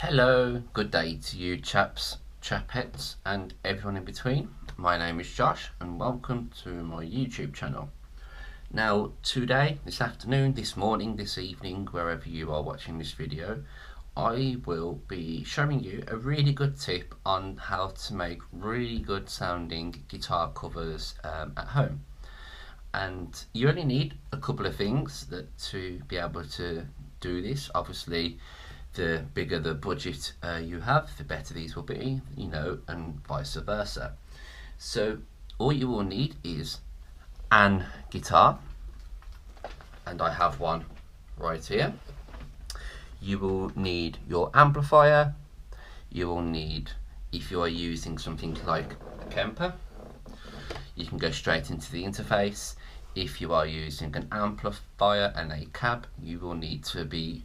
Hello, good day to you chaps, chapettes and everyone in between. My name is Josh and welcome to my YouTube channel. Now today, this afternoon, this morning, this evening, wherever you are watching this video, I will be showing you a really good tip on how to make really good sounding guitar covers at home. And you only need a couple of things to be able to do this. Obviously, the bigger the budget you have, the better these will be, and vice versa. So all you will need is an guitar, and I have one right here. You will need your amplifier. You will need, if you are using something like a Kemper, you can go straight into the interface. If you are using an amplifier and a cab, you will need to be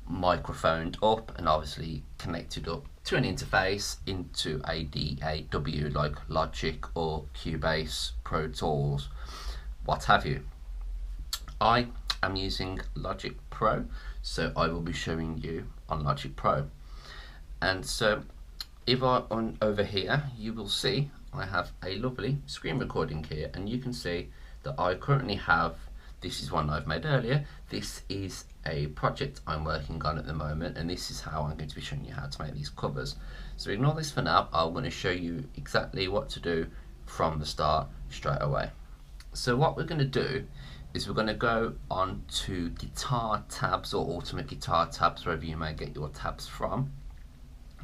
microphoned up and obviously connected up to an interface into a DAW like Logic or Cubase, Pro Tools, what have you. I am using Logic Pro, so I will be showing you on Logic Pro. And so if on over here, you will see I have a lovely screen recording here, and you can see that I currently have, this is one I've made earlier, this is a project I'm working on at the moment, and this is how I'm going to be showing you how to make these covers. So ignore this for now. I'm going to show you exactly what to do from the start straight away. So what we're going to do is we're going to go on to guitar tabs or Ultimate Guitar tabs, wherever you may get your tabs from.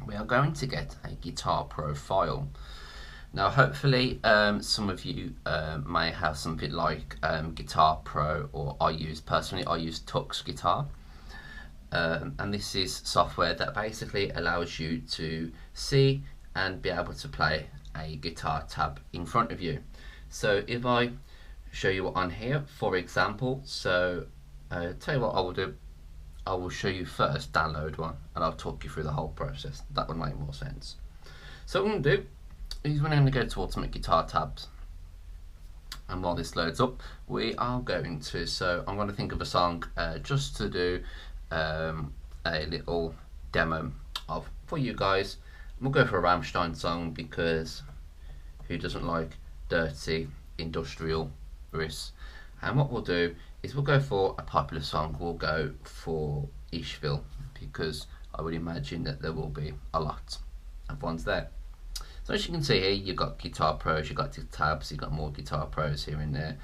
We are going to get a Guitar Pro file. Now hopefully some of you may have something like Guitar Pro, or I use Tux Guitar, and this is software that basically allows you to see and be able to play a guitar tab in front of you. So if I show you on here, for example, so tell you what I will do, I will show you first download one and I'll talk you through the whole process. That would make more sense. So what I'm going to do is we're going to go to Ultimate Guitar tabs, and while this loads up, we are going to, so I'm going to think of a song just to do a little demo of for you guys. We'll go for a Rammstein song, because who doesn't like dirty industrial riffs? And what we'll do is we'll go for a popular song. We'll go for Ishville, because I would imagine that there will be a lot of ones there. So as you can see here, you've got Guitar Pros, you've got tabs, you've got more Guitar Pros here and there.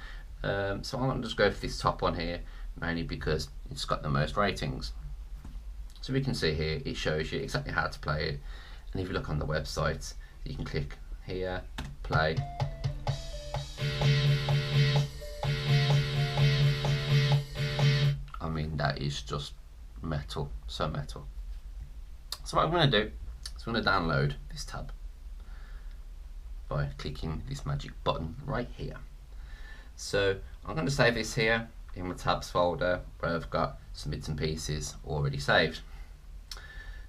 So I'm going to just go for this top one here, mainly because it's got the most ratings. So we can see here, it shows you exactly how to play it. And if you look on the website, you can click here, play. I mean, that is just metal, so metal. So what I'm going to do is I'm going to download this tab by clicking this magic button right here. So I'm going to save this here in my tabs folder, where I've got some bits and pieces already saved.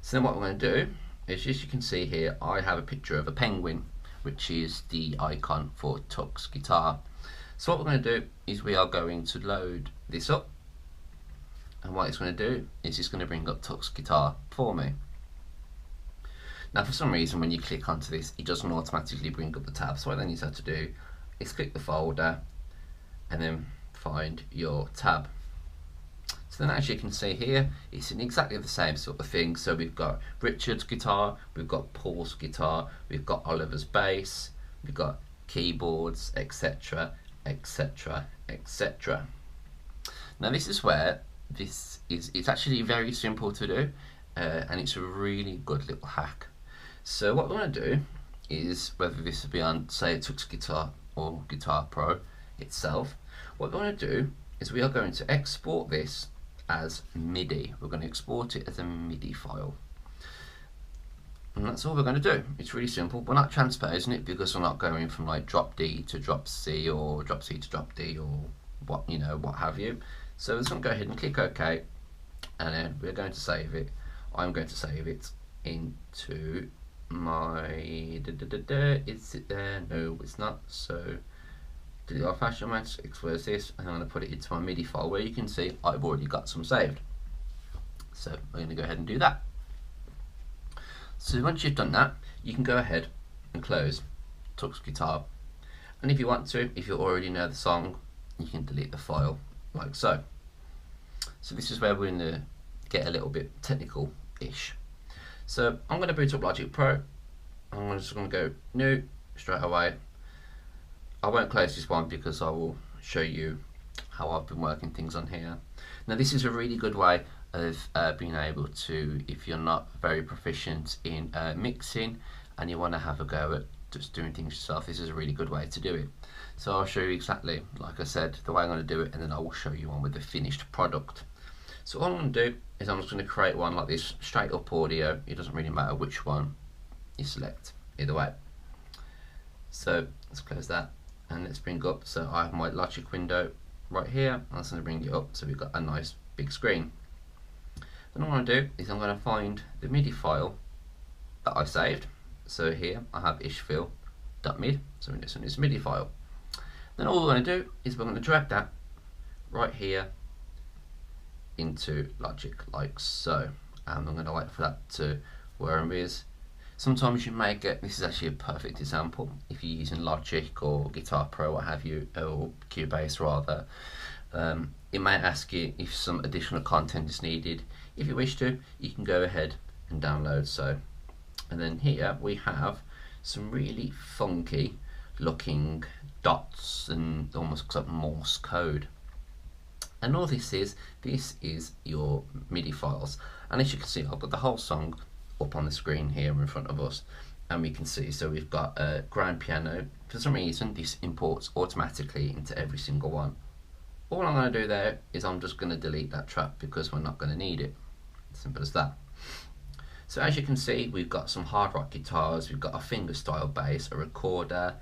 So then what I'm going to do is, as you can see here, I have a picture of a penguin, which is the icon for Tux Guitar. So what we're going to do is we are going to load this up, and what it's going to do is it's going to bring up Tux Guitar for me. Now for some reason when you click onto this, it doesn't automatically bring up the tab, so what then you have to do is click the folder and then find your tab. So then as you can see here, it's in exactly the same sort of thing. So we've got Richard's guitar, we've got Paul's guitar, we've got Oliver's bass, we've got keyboards, etc, etc, etc. Now this is where it's actually very simple to do, and it's a really good little hack. So what we're going to do is, whether this will be on, say, Tux Guitar or Guitar Pro itself, what we're going to do is we are going to export this as MIDI. We're going to export it as a MIDI file. And that's all we're going to do. It's really simple. We're not transposing it, because we're not going from like drop D to drop C, or drop C to drop D, or what have you. So we're just going to go ahead and click OK, and then we're going to save it. I'm going to save it into my is it there? No, it's not. So do the old-fashioned match, expose this, and I'm going to put it into my MIDI file, where you can see I've already got some saved. So I'm going to go ahead and do that. So once you've done that, you can go ahead and close Tux Guitar. And if you want to, if you already know the song, you can delete the file like so. So this is where we're going to get a little bit technical-ish. So I'm going to boot up Logic Pro. I'm just going to go new straight away. I won't close this one because I will show you how I've been working things on here. Now this is a really good way of being able to, if you're not very proficient in mixing and you want to have a go at just doing things yourself, this is a really good way to do it. So I'll show you exactly, like I said, the way I'm going to do it, and then I will show you one with the finished product. So all I'm going to do is I'm just going to create one like this, straight up audio. It doesn't really matter which one you select, either way. So let's close that and let's bring up, so I have my Logic window right here. I'm just going to bring it up so we've got a nice big screen. Then what I'm going to do is I'm going to find the MIDI file that I saved. So here I have ishfeel.mid, so this one is MIDI file. Then all we're going to do is we're going to drag that right here into Logic like so, and I'm going to wait for that to where it is. Sometimes you may get, this is actually a perfect example, if you're using Logic or Guitar Pro, what have you, or Cubase rather, it may ask you if some additional content is needed. If you wish to, you can go ahead and download so. And then here we have some really funky looking dots and almost looks like Morse code. And all this is your MIDI files. And as you can see, I've got the whole song up on the screen here in front of us. And we can see, so we've got a grand piano. For some reason, this imports automatically into every single one. All I'm going to do there is I'm just going to delete that track because we're not going to need it. Simple as that. So as you can see, we've got some hard rock guitars, we've got a fingerstyle bass, a recorder,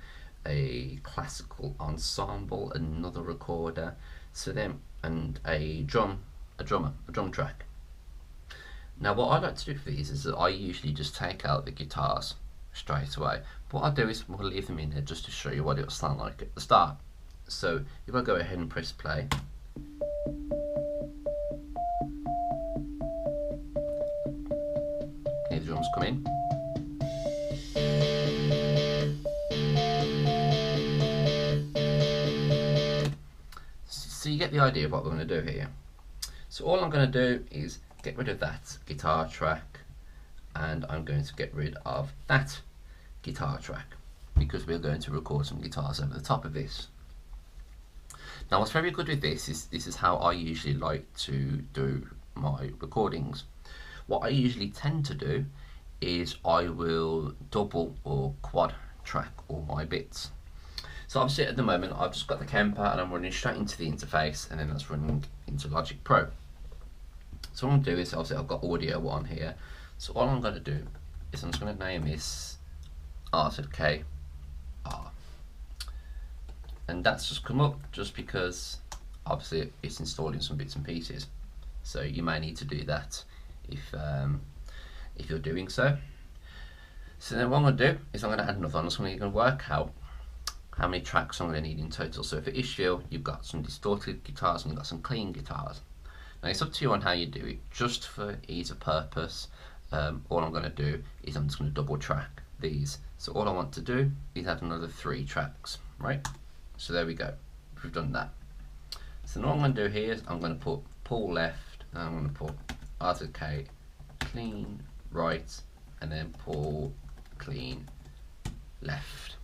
a classical ensemble, another recorder, so then, and a drum track. Now what I like to do for these is that I usually just take out the guitars straight away. But what I'll do is we'll leave them in there just to show you what it'll sound like at the start. So if I go ahead and press play, the drums come in. So you get the idea of what we're going to do here. So all I'm going to do is get rid of that guitar track, and I'm going to get rid of that guitar track because we're going to record some guitars over the top of this. Now what's very good with this is how I usually like to do my recordings. What I usually tend to do is I will double or quad track all my bits. So obviously at the moment I've just got the Kemper and I'm running straight into the interface, and then that's running into Logic Pro. So what I'm going to do is, obviously I've got audio on here, so all I'm going to do is I'm just going to name this R2K R, and that's just come up just because obviously it's installing some bits and pieces, so you may need to do that if you're doing so. So then what I'm going to do is I'm going to add another one. I'm just going to work out how many tracks I'm going to need in total. So for Ishfeel, you've got some distorted guitars and you've got some clean guitars. Now it's up to you on how you do it. Just for ease of purpose, all I'm going to do is I'm just going to double track these. So all I want to do is add another 3 tracks, right? So there we go, we've done that. So now what I'm going to do here is I'm going to put pull left, and I'm going to put R2K clean right, and then pull clean left.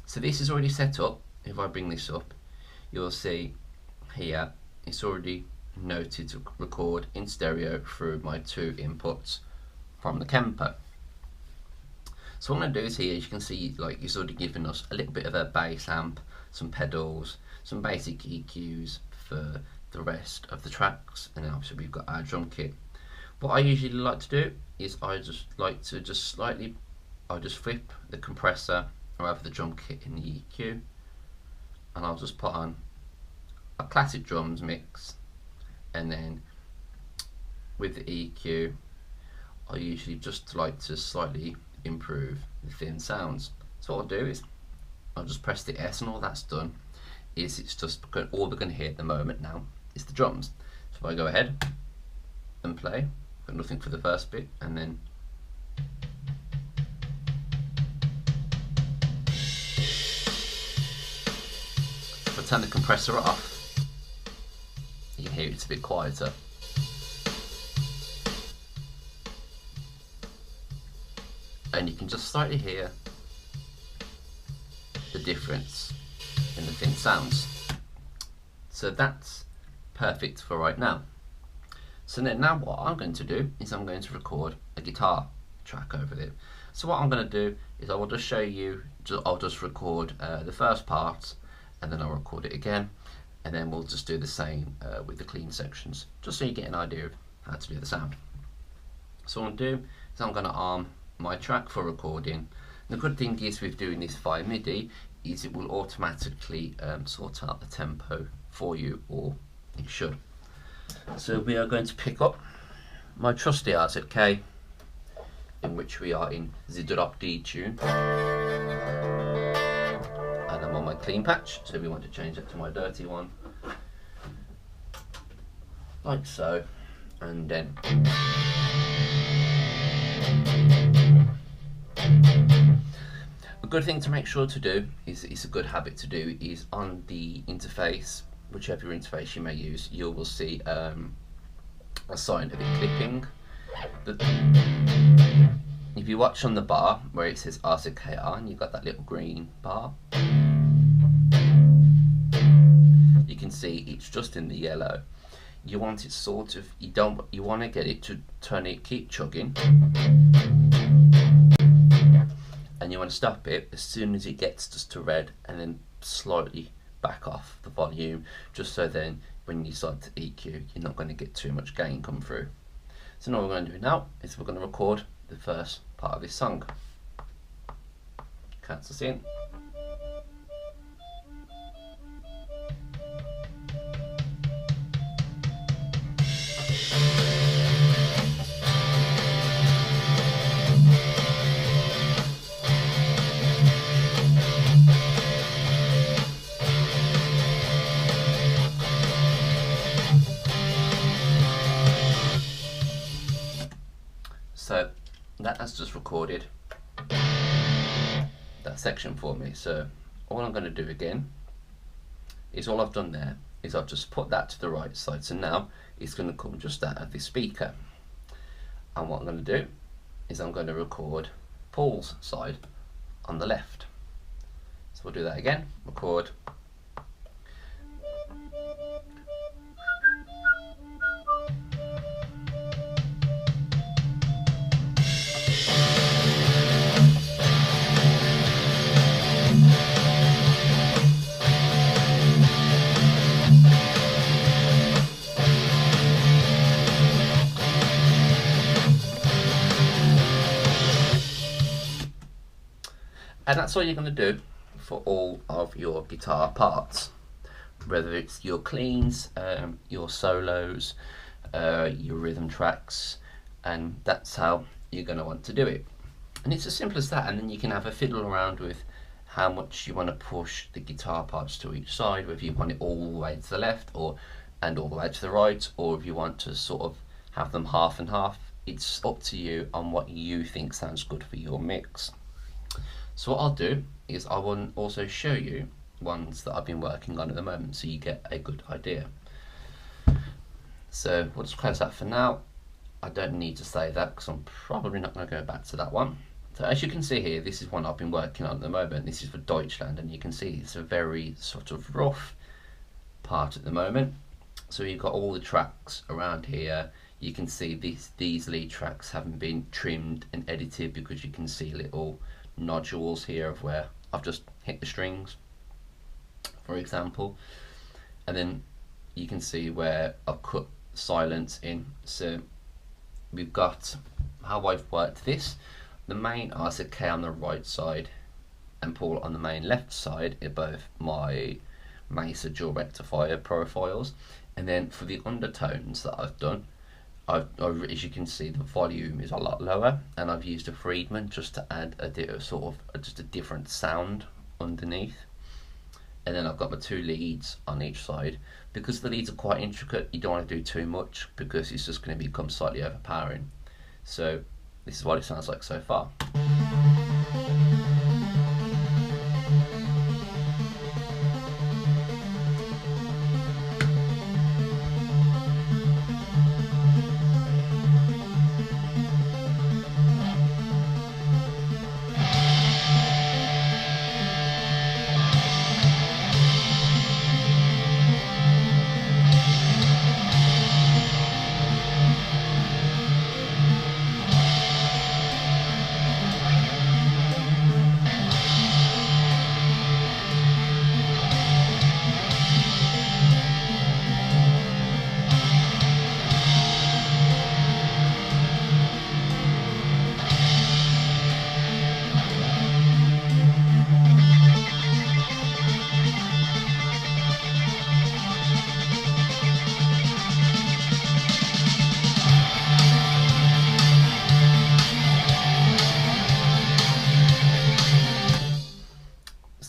So this is already set up. If I bring this up, you'll see here it's already noted to record in stereo through my 2 inputs from the Kemper. So what I'm going to do is here, as you can see, like it's already given us a little bit of a bass amp, some pedals, some basic EQs for the rest of the tracks, and then obviously we've got our drum kit. What I usually like to do is I just like to I'll just flip the compressor or have the drum kit in the EQ, and I'll just put on a classic drums mix, and then with the EQ I usually just like to slightly improve the thin sounds. So what I'll do is I'll just press the S, and all that's done is it's just all we're going to hear at the moment now is the drums. So if I go ahead and play, got nothing for the first bit, and then I turn the compressor off, you can hear it's a bit quieter. And you can just slightly hear the difference in the thin sounds. So that's perfect for right now. So then now what I'm going to do is I'm going to record a guitar track over it. So what I'm going to do is I will just show you, I'll just record the first part, and then I'll record it again, and then we'll just do the same with the clean sections, just so you get an idea of how to do the sound. So what I'm going to do is I'm going to arm my track for recording. The good thing is with doing this via MIDI is it will automatically sort out the tempo for you, or it should. So we are going to pick up my trusty RZK, in which we are in the drop D tune, and I'm on my clean patch, so we want to change that to my dirty one, like so, and then a good thing to make sure to do is, it's a good habit to do, is on the interface, whichever interface you may use, you will see a sign of it clipping. If you watch on the bar where it says RZK on, you've got that little green bar, you can see it's just in the yellow. You want it sort of, you want to get it to turn it, keep chugging, and you want to stop it as soon as it gets just to red, and then slightly back off the volume, just so then when you start to EQ, you're not going to get too much gain come through. So now what we're going to do now is we're going to record the first part of this song. Count us in. So that's just recorded that section for me. So all I'm going to do again is, all I've done there is I've just put that to the right side. So now it's going to come just out of this speaker, and what I'm going to do is I'm going to record Paul's side on the left. So we'll do that again, record. And that's all you're going to do for all of your guitar parts, whether it's your cleans, your solos, your rhythm tracks, and that's how you're going to want to do it. And it's as simple as that, and then you can have a fiddle around with how much you want to push the guitar parts to each side, whether you want it all the way to the left and all the way to the right, or if you want to sort of have them half and half. It's up to you on what you think sounds good for your mix. So what I'll do is I will also show you ones that I've been working on at the moment, so you get a good idea. So we'll just close that for now. I don't need to say that because I'm probably not going to go back to that one. So as you can see here, this is one I've been working on at the moment. This is for Deutschland, and you can see it's a very sort of rough part at the moment. So you've got all the tracks around here. You can see these lead tracks haven't been trimmed and edited, because you can see little nodules here of where I've just hit the strings, for example, and then you can see where I've cut silence in. So we've got how I've worked this. The main RZK on the right side and Paul on the main left side are both my Mesa dual rectifier profiles, and then for the undertones that I've done, as you can see, the volume is a lot lower, and I've used a Friedman just to add just a different sound underneath. And then I've got my two leads on each side. Because the leads are quite intricate, you don't want to do too much, because it's just going to become slightly overpowering. So this is what it sounds like so far.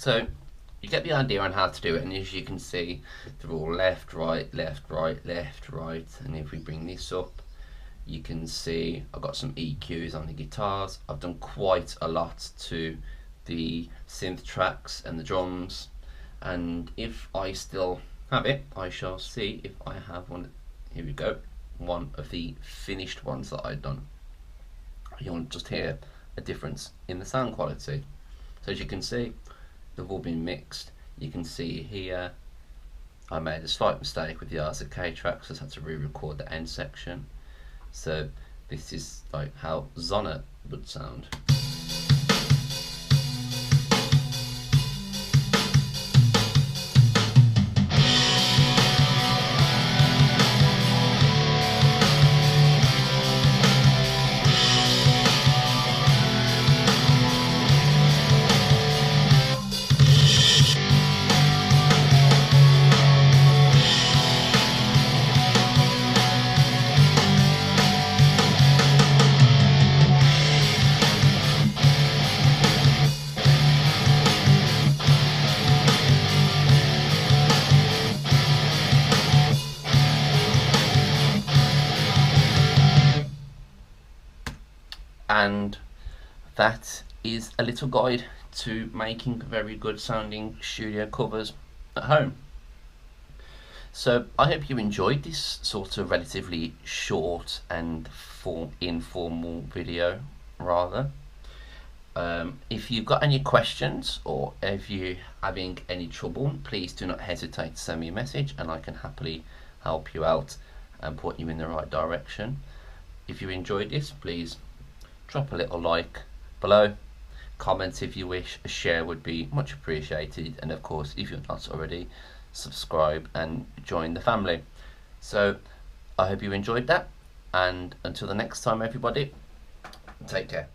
So you get the idea on how to do it, and as you can see, they're all left, right, left, right, left, right. And if we bring this up, you can see I've got some EQs on the guitars. I've done quite a lot to the synth tracks and the drums, and if I still have it, I shall see if I have one. Here we go, one of the finished ones that I've done. You'll just hear a difference in the sound quality. So as you can see, they've all been mixed. You can see here I made a slight mistake with the RZK tracks, so I had to re-record the end section. So this is like how Zona would sound. And that is a little guide to making very good sounding studio covers at home. So I hope you enjoyed this sort of relatively short and informal video rather. If you've got any questions, or if you're having any trouble, please do not hesitate to send me a message and I can happily help you out and put you in the right direction. If you enjoyed this, please drop a little like below, comment if you wish, a share would be much appreciated, and of course if you're not already, subscribe and join the family. So I hope you enjoyed that, and until the next time everybody, take care.